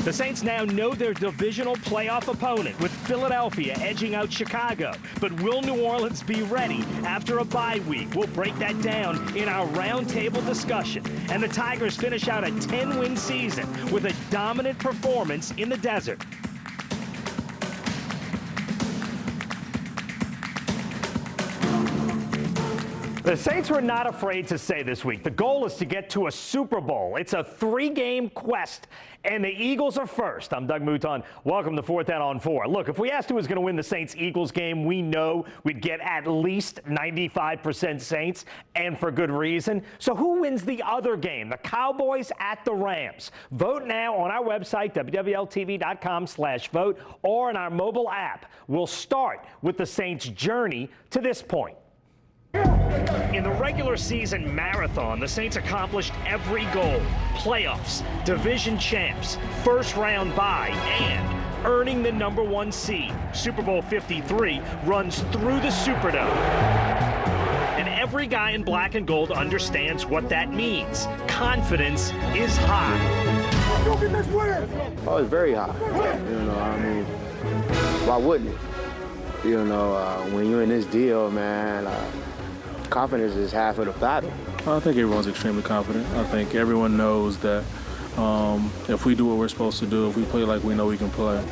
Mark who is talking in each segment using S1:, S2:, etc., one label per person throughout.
S1: The Saints now know their divisional playoff opponent, with Philadelphia edging out Chicago. But will New Orleans be ready after a bye week? We'll break that down in our roundtable discussion. And the Tigers finish out a 10-win season with a dominant performance in the desert. The Saints were not afraid to say this week, the goal is to get to a Super Bowl. It's a 3-game quest, and the Eagles are first. I'm Doug Mouton. Welcome to 4th Down on 4. Look, if we asked who was going to win the Saints-Eagles game, we know we'd get at least 95% Saints, and for good reason. So who wins the other game, the Cowboys at the Rams? Vote now on our website, wwltv.com/vote, or in our mobile app. We'll start with the Saints' journey to this point. In the regular season marathon, the Saints accomplished every goal: playoffs, division champs, first-round bye, and earning the #1 seed. Super Bowl 53 runs through the Superdome. And every guy in black and gold understands what that means. Confidence is high.
S2: Oh, it's very high. Why wouldn't it? When you're in this deal, man, confidence is half of the battle.
S3: I think everyone's extremely confident. I think everyone knows that if we do what we're supposed to do, if we play like we know we can play,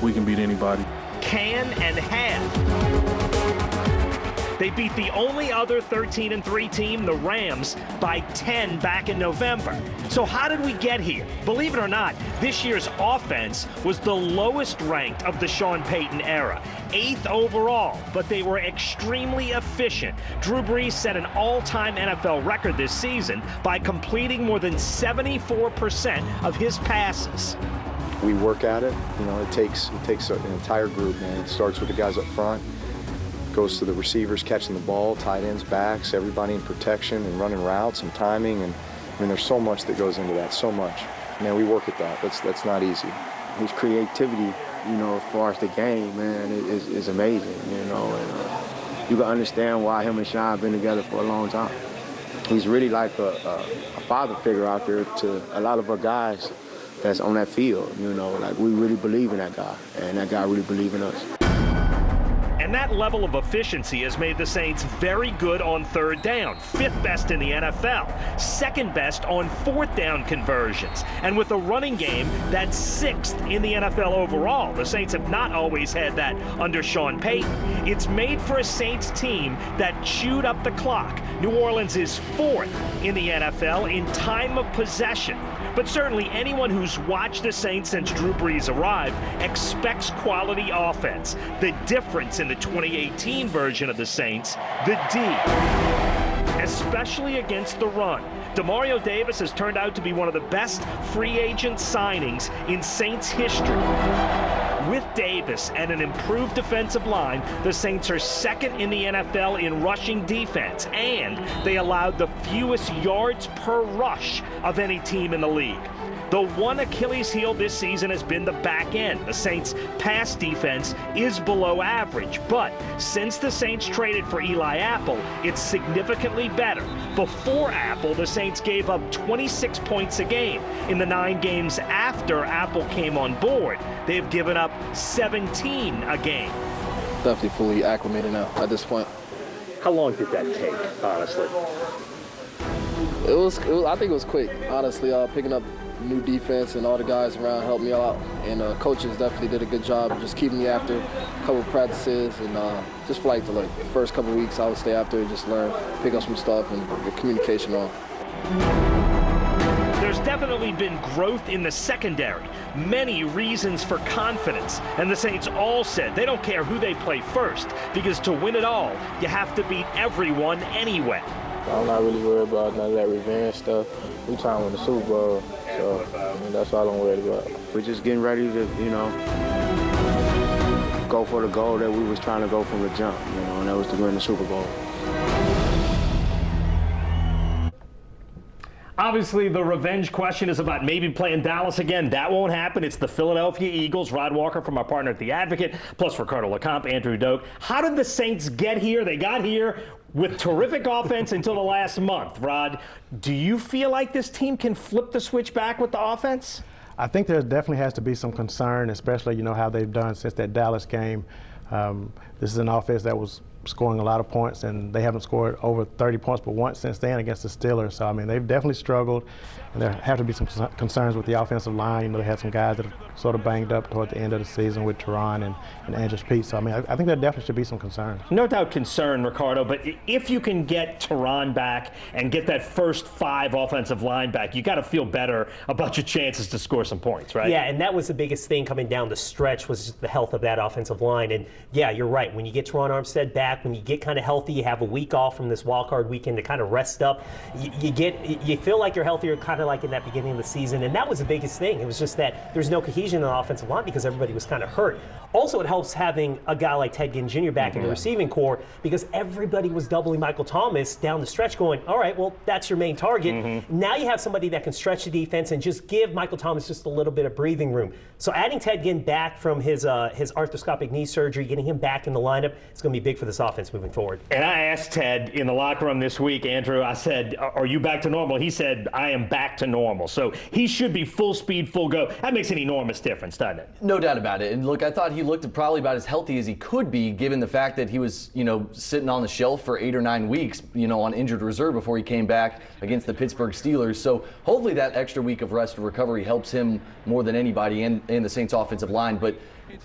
S3: we can beat anybody.
S1: Can and have. They beat the only other 13-3 team, the Rams, by 10 back in November. So how did we get here? Believe it or not, this year's offense was the lowest ranked of the Sean Payton era, 8th overall, but they were extremely efficient. Drew Brees set an all-time NFL record this season by completing more than 74% of his passes.
S2: We work at it. It takes an entire group, man. It starts with the guys up front, goes to the receivers catching the ball, tight ends, backs, everybody in protection and running routes and timing. And there's so much that goes into that, so much. Man, we work at that. That's not easy. His creativity, as far as the game, man, is amazing, and you can understand why him and Sean have been together for a long time. He's really like a father figure out there to a lot of our guys that's on that field, like we really believe in that guy, and that guy really believes in us.
S1: And that level of efficiency has made the Saints very good on 3rd down, 5th best in the NFL, 2nd best on 4th down conversions. And with a running game, that's 6th in the NFL overall. The Saints have not always had that under Sean Payton. It's made for a Saints team that chewed up the clock. New Orleans is 4th in the NFL in time of possession. But certainly anyone who's watched the Saints since Drew Brees arrived expects quality offense. The difference in the 2018 version of the Saints, the D, especially against the run. Demario Davis has turned out to be one of the best free agent signings in Saints history. With Davis and an improved defensive line, the Saints are 2nd in the NFL in rushing defense, and they allowed the fewest yards per rush of any team in the league. The one Achilles heel this season has been the back end. The Saints' pass defense is below average, but since the Saints traded for Eli Apple, it's significantly better. Before Apple, the Saints gave up 26 points a game. In the 9 games after Apple came on board, they've given up 17 a game.
S4: Definitely fully acclimated now at this point.
S1: How long did that take, honestly?
S4: I think it was quick, honestly, picking up new defense, and all the guys around helped me out, and coaches definitely did a good job of just keeping me after a couple of practices, and just for like the first couple of weeks I would stay after and just learn, pick up some stuff, and the communication on.
S1: There's definitely been growth in the secondary, many reasons for confidence, and the Saints all said they don't care who they play first, because to win it all, you have to beat everyone anyway.
S5: I'm not really worried about none of that revenge stuff. We trying to win the Super Bowl, so that's all I'm worried about.
S2: We're just getting ready to, go for the goal that we was trying to go from the jump, and that was to win the Super Bowl.
S1: Obviously, the revenge question is about maybe playing Dallas again. That won't happen. It's the Philadelphia Eagles. Rod Walker from our partner at The Advocate, plus Ricardo LeCompte, Andrew Doak. How did the Saints get here? They got here with terrific offense until the last month. Rod, do you feel like this team can flip the switch back with the offense?
S6: I think there definitely has to be some concern, especially, how they've done since that Dallas game. This is an offense that was scoring a lot of points, and they haven't scored over 30 points but once since then against the Steelers. So, they've definitely struggled, and there have to be some concerns with the offensive line. They had some guys that are sort of banged up toward the end of the season with Teron and Andrews Pete. So, I think there definitely should be some concerns.
S1: No doubt concern, Ricardo, but if you can get Teron back and get that first 5 offensive line back, you got to feel better about your chances to score some points, right?
S7: Yeah, and that was the biggest thing coming down the stretch was just the health of that offensive line. And yeah, you're right. When you get Teron Armstead back, when you get kind of healthy, you have a week off from this wild card weekend to kind of rest up. You feel like you're healthier, kind of like in that beginning of the season, and that was the biggest thing. It was just that there's no cohesion in the offensive line because everybody was kind of hurt. Also, it helps having a guy like Ted Ginn Jr. back in the receiving corps because everybody was doubling Michael Thomas down the stretch going, all right, well, that's your main target. Now you have somebody that can stretch the defense and just give Michael Thomas just a little bit of breathing room. So adding Ted Ginn back from his arthroscopic knee surgery, getting him back in the lineup, it's going to be big for this offense moving forward.
S1: And I asked Ted in the locker room this week, Andrew, I said, are you back to normal? He said, I am back to normal. So he should be full speed, full go. That makes an enormous difference, doesn't it?
S8: No doubt about it. And look, I thought he looked probably about as healthy as he could be, given the fact that he was, sitting on the shelf for 8 or 9 weeks, on injured reserve before he came back against the Pittsburgh Steelers. So hopefully that extra week of rest and recovery helps him more than anybody in the Saints offensive line. But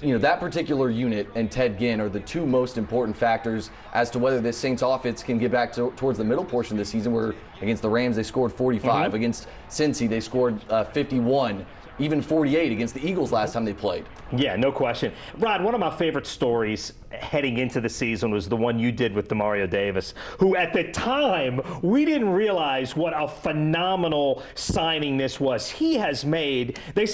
S8: that particular unit and Ted Ginn are the 2 most important factors as to whether this Saints offense can get back towards the middle portion of the season, where against the Rams they scored 45, against Cincy they scored 51, even 48 against the Eagles last time they played.
S1: Yeah, no question. Rod, one of my favorite stories heading into the season was the one you did with Demario Davis, who at the time, we didn't realize what a phenomenal signing this was. He has made, they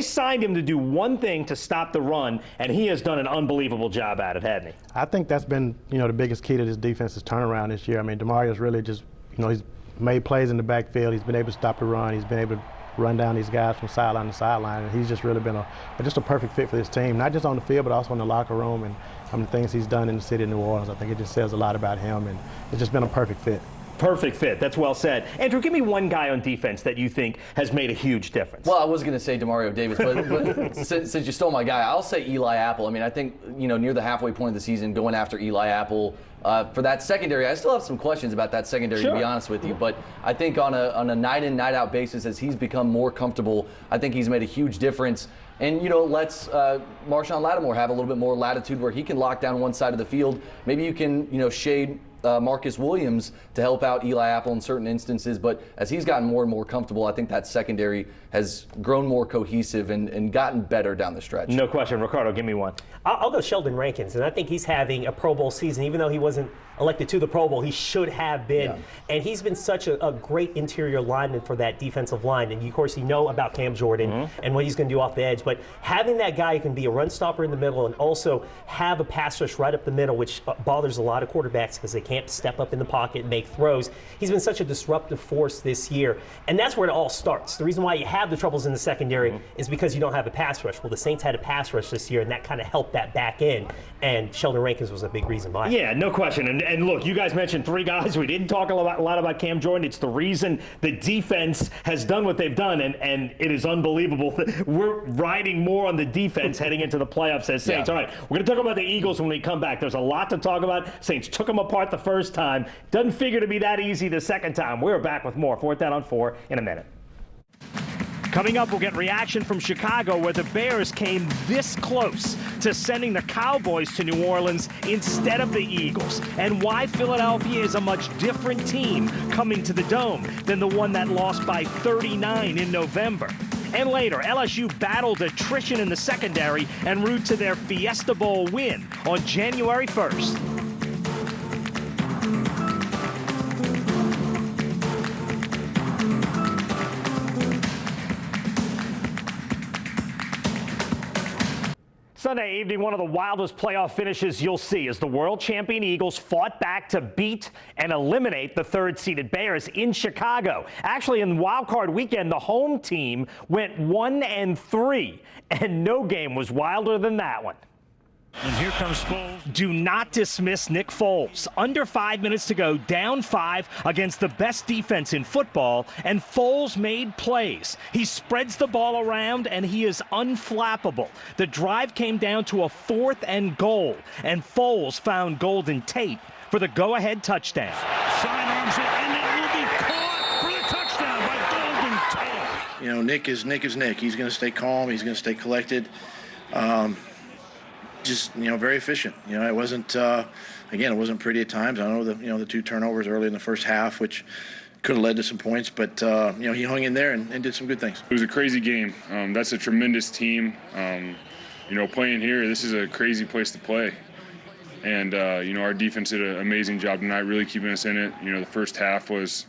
S1: signed him to do one thing to stop the run, and he has done an unbelievable job at it, hasn't he?
S6: I think that's been, the biggest key to this defense's turnaround this year. Demario's really just, he's made plays in the backfield. He's been able to stop the run. He's been able to run down these guys from sideline to sideline, and he's just really been just a perfect fit for this team, not just on the field, but also in the locker room and the things he's done in the city of New Orleans. I think it just says a lot about him, and it's just been a perfect fit.
S1: Perfect fit. That's well said. Andrew, give me one guy on defense that you think has made a huge difference.
S8: Well, I was going to say Demario Davis, but since you stole my guy, I'll say Eli Apple. I think, near the halfway point of the season, going after Eli Apple, for that secondary, I still have some questions about that secondary, to be honest with you. But I think on a night-in, night-out basis, as he's become more comfortable, I think he's made a huge difference. And, let's Marshawn Lattimore have a little bit more latitude where he can lock down one side of the field. Maybe you can, shade Marcus Williams to help out Eli Apple in certain instances. But as he's gotten more and more comfortable, I think that secondary has grown more cohesive and gotten better down the stretch.
S1: No question. Ricardo, give me one.
S7: I'll go Sheldon Rankins, and I think he's having a Pro Bowl season. Even though he wasn't elected to the Pro Bowl, he should have been. Yeah. And he's been such a great interior lineman for that defensive line. And, of course, you know about Cam Jordan and what he's going to do off the edge. But having that guy who can be a run stopper in the middle and also have a pass rush right up the middle, which bothers a lot of quarterbacks because they can't step up in the pocket and make throws. He's been such a disruptive force this year. And that's where it all starts. The reason why you have the troubles in the secondary is because you don't have a pass rush. Well, the Saints had a pass rush this year, and that kind of helped that back end. And Sheldon Rankins was a big reason why. Yeah,
S1: no question. And look, you guys mentioned 3 guys. We didn't talk a lot about Cam Jordan. It's the reason the defense has done what they've done, and it is unbelievable. We're riding more on the defense heading into the playoffs as Saints. Yeah. All right, we're going to talk about the Eagles when we come back. There's a lot to talk about. Saints took them apart the first time. Doesn't figure to be that easy the second time. We're back with more 4th Down on 4 in a minute. Coming up, we'll get reaction from Chicago, where the Bears came this close to sending the Cowboys to New Orleans instead of the Eagles, and why Philadelphia is a much different team coming to the Dome than the one that lost by 39 in November. And later, LSU battled attrition in the secondary en route to their Fiesta Bowl win on January 1st. Sunday evening, one of the wildest playoff finishes you'll see as the world champion Eagles fought back to beat and eliminate the 3rd-seeded Bears in Chicago. Actually, in Wild Card Weekend, the home team went 1-3, and no game was wilder than that one.
S9: And here comes Foles.
S1: Do not dismiss Nick Foles. Under 5 minutes to go, down 5 against the best defense in football, and Foles made plays. He spreads the ball around, and he is unflappable. The drive came down to a 4th and goal, and Foles found Golden Tate for the go-ahead touchdown.
S9: Sidearms it, and it will be caught for the touchdown by Golden Tate.
S10: You know, Nick is Nick. He's going to stay calm. He's going to stay collected. Just, very efficient. It wasn't, again, it wasn't pretty at times. I know the 2 turnovers early in the first half, which could have led to some points, but, he hung in there and did some good things.
S11: It was a crazy game. That's a tremendous team. Playing here, this is a crazy place to play. And, our defense did an amazing job tonight, really keeping us in it. The first half was,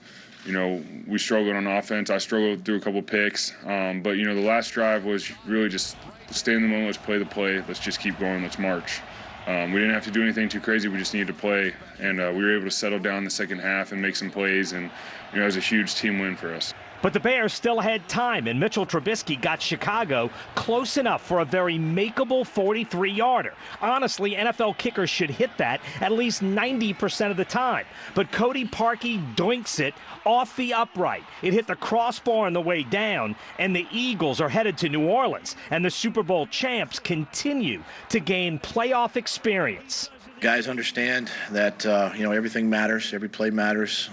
S11: we struggled on offense. I struggled through a couple picks. But, the last drive was really just stay in the moment, let's play the play, let's just keep going, let's march. We didn't have to do anything too crazy, we just needed to play. And we were able to settle down the second half and make some plays. And, it was a huge team win for us.
S1: But the Bears still had time, and Mitchell Trubisky got Chicago close enough for a very makeable 43-yarder. Honestly, NFL kickers should hit that at least 90% of the time. But Cody Parkey doinks it off the upright. It hit the crossbar on the way down, and the Eagles are headed to New Orleans. And the Super Bowl champs continue to gain playoff experience.
S10: Guys understand that, everything matters. Every play matters.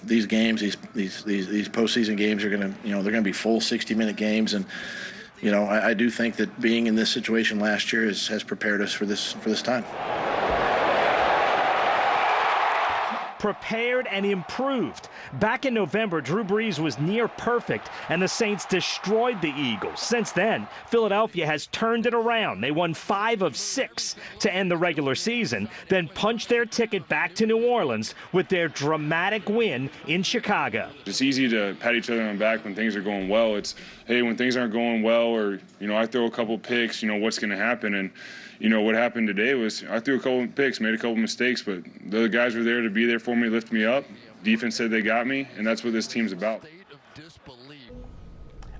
S10: These games, these postseason games are going to, they're going to be full 60-minute games, and I do think that being in this situation last year has prepared us for this time.
S1: Prepared and improved. Back in November, Drew Brees was near perfect, and the Saints destroyed the Eagles. Since then, Philadelphia has turned it around. They won 5 of 6 to end the regular season, then punched their ticket back to New Orleans with their dramatic win in Chicago.
S11: It's easy to pat each other on the back when things are going well. It's, hey, when things aren't going well, or, I throw a couple picks, what's going to happen? And, what happened today was I threw a couple of picks, made a couple of mistakes, but the other guys were there to be there for me, lift me up. Defense said they got me, and that's what this team's about.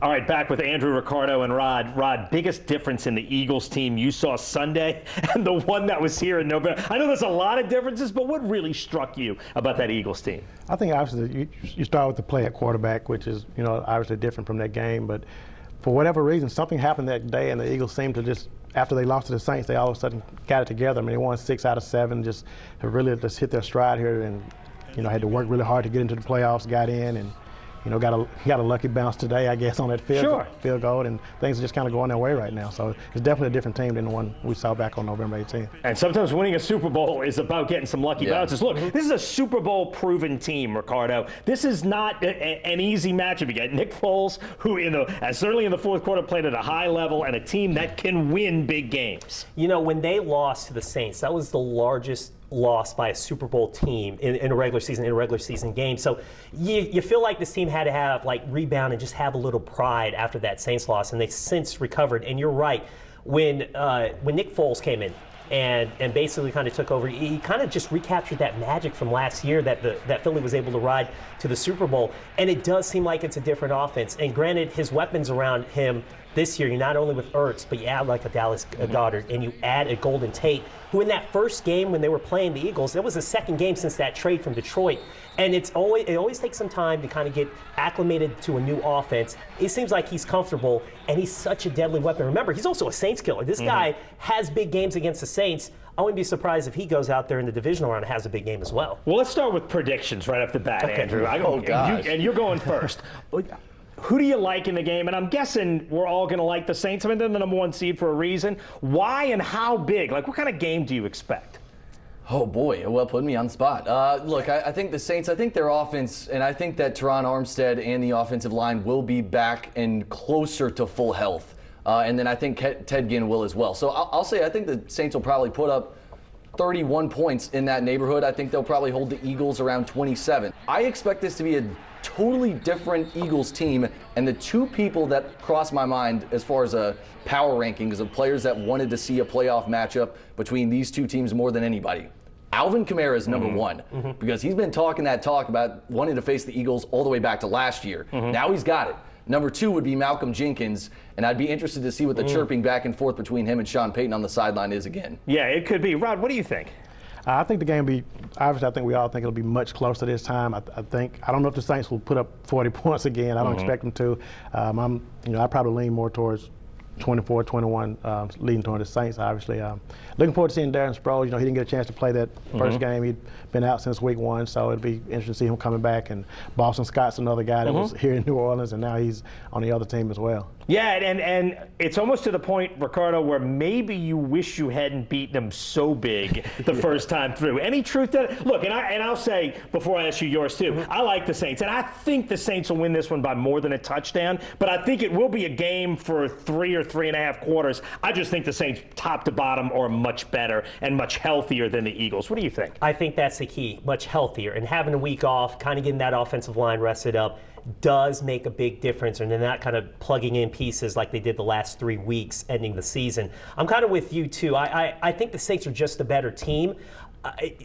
S1: All right, back with Andrew, Ricardo, and Rod. Rod, biggest difference in the Eagles team you saw Sunday and the one that was here in November? I know there's a lot of differences, but what really struck you about that Eagles team?
S6: I think obviously you start with the play at quarterback, which is, obviously different from that game. But for whatever reason, something happened that day, and the Eagles seemed to just, after they lost to the Saints, they all of a sudden got it together. I mean, they won 6 out of 7, just really just hit their stride here, and had to work really hard to get into the playoffs, got in, and got a lucky bounce today, I guess, on that field goal, and things are just kind of going their way right now. So it's definitely a different team than the one we saw back on November 18th.
S1: And sometimes winning a Super Bowl is about getting some lucky bounces. Look, this is a Super Bowl proven team, Ricardo. This is not an easy matchup. You get Nick Foles, who certainly in the fourth quarter played at a high level, and a team that can win big games.
S7: When they lost to the Saints, that was the largest loss by a Super Bowl team in a regular season game. So you feel like this team had to have rebound and just have a little pride after that Saints loss, and they've since recovered. And you're right, when Nick Foles came in and basically kind of took over, he kind of just recaptured that magic from last year that Philly was able to ride to the Super Bowl. And it does seem like it's a different offense. And granted, his weapons around him this year, you're not only with Ertz, but you add a Dallas Goedert, and you add a Golden Tate, who in that first game when they were playing the Eagles, that was the second game since that trade from Detroit. And it always takes some time to kind of get acclimated to a new offense. It seems like he's comfortable, and he's such a deadly weapon. Remember, he's also a Saints killer. This guy has big games against the Saints. I wouldn't be surprised if he goes out there in the divisional round and has a big game as well.
S1: Well, let's start with predictions right off the bat, Andrew.
S8: Gosh.
S1: And you're going first. Who do you like in the game? And I'm guessing we're all going to like the Saints. I mean, they're the number 1 seed for a reason. Why and how big? What kind of game do you expect?
S8: Oh, boy. Well, putting me on the spot. Look, I think the Saints, I think their offense, and I think that Teron Armstead and the offensive line will be back and closer to full health. And then I think Ted Ginn will as well. So I'll say I think the Saints will probably put up 31 points in that neighborhood. I think they'll probably hold the Eagles around 27. I expect this to be a totally different Eagles team, and the 2 people that cross my mind as far as a power rankings of players that wanted to see a playoff matchup between these 2 teams more than anybody. Alvin Kamara is number 1 because he's been talking that talk about wanting to face the Eagles all the way back to last year. Now he's got it. Number 2 would be Malcolm Jenkins, and I'd be interested to see what the chirping back and forth between him and Sean Payton on the sideline is again.
S1: Yeah, it could be. Rod, what do you think?
S6: I think the game will be, obviously I think we all think it'll be much closer this time. I don't know if the Saints will put up 40 points again. I don't expect them to. I probably lean more towards 24-21, leading toward the Saints, obviously. Looking forward to seeing Darren Sproles. He didn't get a chance to play that first game. He'd been out since week 1, so it'd be interesting to see him coming back. And Boston Scott's another guy that was here in New Orleans, and now he's on the other team as well.
S1: Yeah, and it's almost to the point, Ricardo, where maybe you wish you hadn't beaten them so big the first time through. Any truth to that? Look, and I'll say, before I ask you yours too, I like the Saints, and I think the Saints will win this one by more than a touchdown, but I think it will be a game for 3 or 3.5 quarters. I just think the Saints, top to bottom, are much better and much healthier than the Eagles. What do you think?
S7: I think that's the key, much healthier, and having a week off, kind of getting that offensive line rested up, does make a big difference, and they're not kind of plugging in pieces like they did the last 3 weeks ending the season. I'm kind of with you too. I think the Saints are just a better team.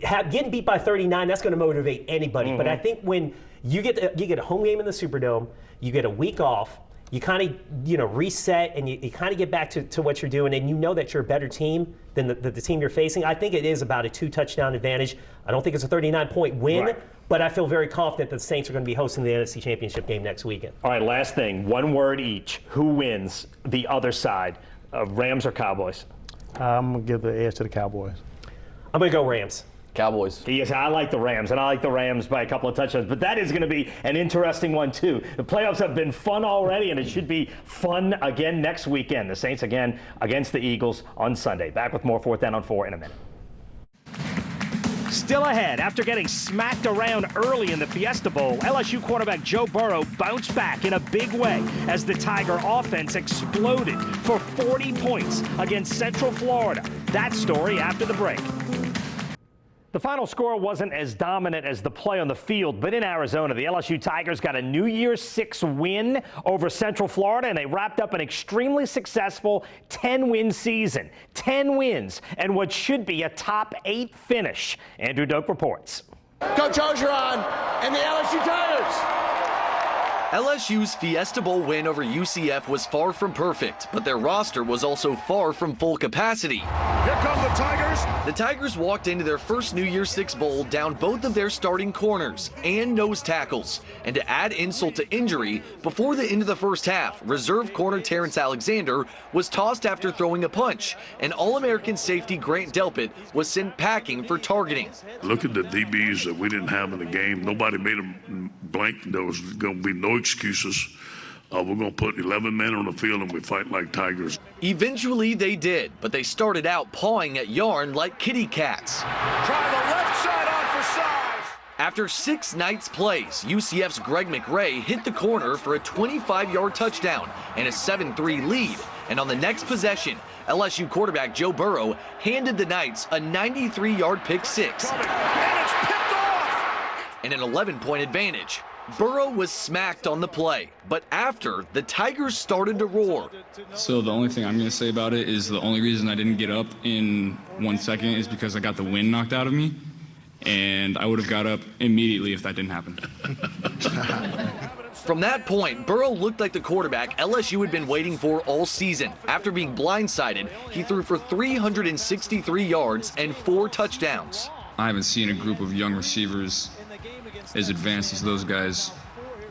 S7: Getting beat by 39, that's going to motivate anybody. But I think when you get a home game in the Superdome, you get a week off, you kind of reset, and you kind of get back to what you're doing, and you know that you're a better team than the team you're facing. I think it is about a 2-touchdown advantage. I don't think it's a 39-point win, but I feel very confident that the Saints are going to be hosting the NFC Championship game next weekend.
S1: All right, last thing, one word each. Who wins the other side, Rams or Cowboys?
S6: I'm going to give the edge to the Cowboys.
S7: I'm going to go Rams.
S8: Cowboys.
S1: Yes, I like the Rams, and I like the Rams by a couple of touchdowns. But that is going to be an interesting one, too. The playoffs have been fun already, and it should be fun again next weekend. The Saints again against the Eagles on Sunday. Back with more 4th Down on 4 in a minute. Still ahead, after getting smacked around early in the Fiesta Bowl, LSU quarterback Joe Burrow bounced back in a big way as the Tiger offense exploded for 40 points against Central Florida. That story after the break. The final score wasn't as dominant as the play on the field, but in Arizona, the LSU Tigers got a New Year's 6 win over Central Florida, and they wrapped up an extremely successful 10-win season. 10 wins and what should be a top 8 finish. Andrew Doak reports.
S12: Coach Ogeron and the LSU Tigers.
S8: LSU's Fiesta Bowl win over UCF was far from perfect, but their roster was also far from full capacity.
S9: Here come the Tigers.
S8: The Tigers walked into their first New Year's 6 Bowl down both of their starting corners and nose tackles. And to add insult to injury, before the end of the first half, reserve corner Terrence Alexander was tossed after throwing a punch, and All-American safety Grant Delpit was sent packing for targeting.
S9: Look at the DBs that we didn't have in the game. Nobody made them blank. There was going to be no excuses. We're going to put 11 men on the field and we fight like tigers.
S8: Eventually they did, but they started out pawing at yarn like kitty cats.
S9: Try the left side on for size.
S8: After 6 nights' plays, UCF's Greg McRae hit the corner for a 25-yard touchdown and a 7-3 lead. And on the next possession, LSU quarterback Joe Burrow handed the Knights a 93-yard pick 6
S9: And it's picked off.
S8: and an 11-point advantage. Burrow was smacked on the play, but after, the Tigers started to roar.
S13: So the only thing I'm going to say about it is the only reason I didn't get up in 1 second is because I got the wind knocked out of me, and I would have got up immediately if that didn't happen.
S8: From that point, Burrow looked like the quarterback LSU had been waiting for all season. After being blindsided, he threw for 363 yards and 4 touchdowns.
S13: I haven't seen a group of young receivers as advanced as those guys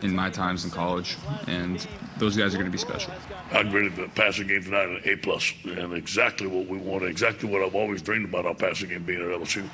S13: in my times in college, and those guys are going to be special.
S9: I graded the passing game tonight an A+, and exactly what we wanted, exactly what I've always dreamed about our passing game being at LSU.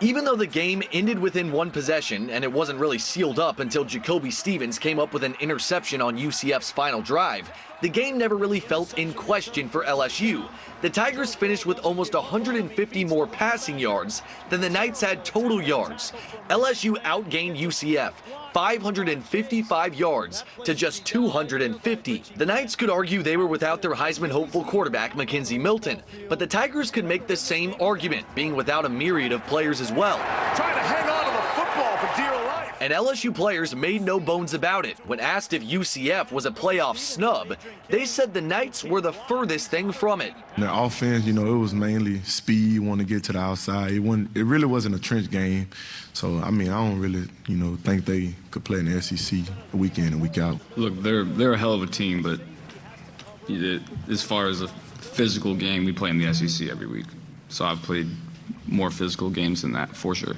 S8: Even though the game ended within 1 possession and it wasn't really sealed up until Jacoby Stevens came up with an interception on UCF's final drive, the game never really felt in question for LSU. The Tigers finished with almost 150 more passing yards than the Knights had total yards. LSU outgained UCF 555 yards to just 250. The Knights could argue they were without their Heisman hopeful quarterback Mackenzie Milton, but the Tigers could make the same argument, being without a myriad of players as well.
S9: Trying to hang on to the football for dear life.
S8: And LSU players made no bones about it. When asked if UCF was a playoff snub, they said the Knights were the furthest thing from it.
S14: The offense, it was mainly speed, want to get to the outside. It really wasn't a trench game. So, I don't really, think they could play in the SEC week in and week out.
S13: Look, they're a hell of a team, but as far as a physical game, we play in the SEC every week. So I've played more physical games than that, for sure.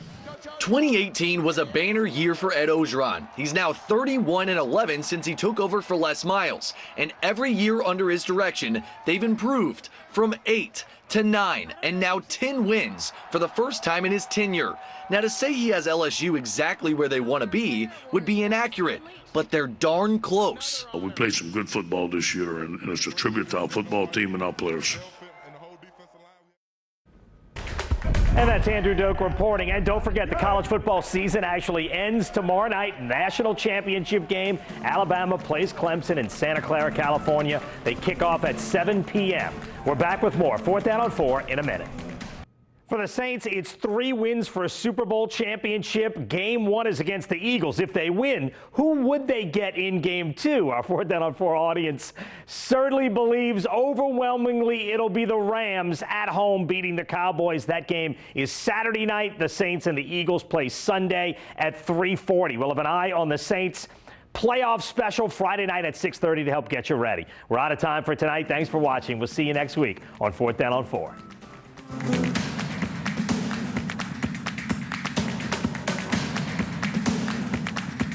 S8: 2018 was a banner year for Ed Orgeron. He's now 31-11 since he took over for Les Miles. And every year under his direction, they've improved from 8 to 9 and now 10 wins for the first time in his tenure. Now, to say he has LSU exactly where they want to be would be inaccurate, but they're darn close.
S9: We played some good football this year, and it's a tribute to our football team and our players.
S1: And that's Andrew Doak reporting. And don't forget, the college football season actually ends tomorrow night. National championship game. Alabama plays Clemson in Santa Clara, California. They kick off at 7 p.m. We're back with more 4th Down on 4 in a minute. For the Saints, it's 3 wins for a Super Bowl championship. Game 1 is against the Eagles. If they win, who would they get in Game 2? Our 4th Down on 4 audience certainly believes overwhelmingly it'll be the Rams at home beating the Cowboys. That game is Saturday night. The Saints and the Eagles play Sunday at 3:40. We'll have an eye on the Saints playoff special Friday night at 6:30 to help get you ready. We're out of time for tonight. Thanks for watching. We'll see you next week on 4th Down on 4.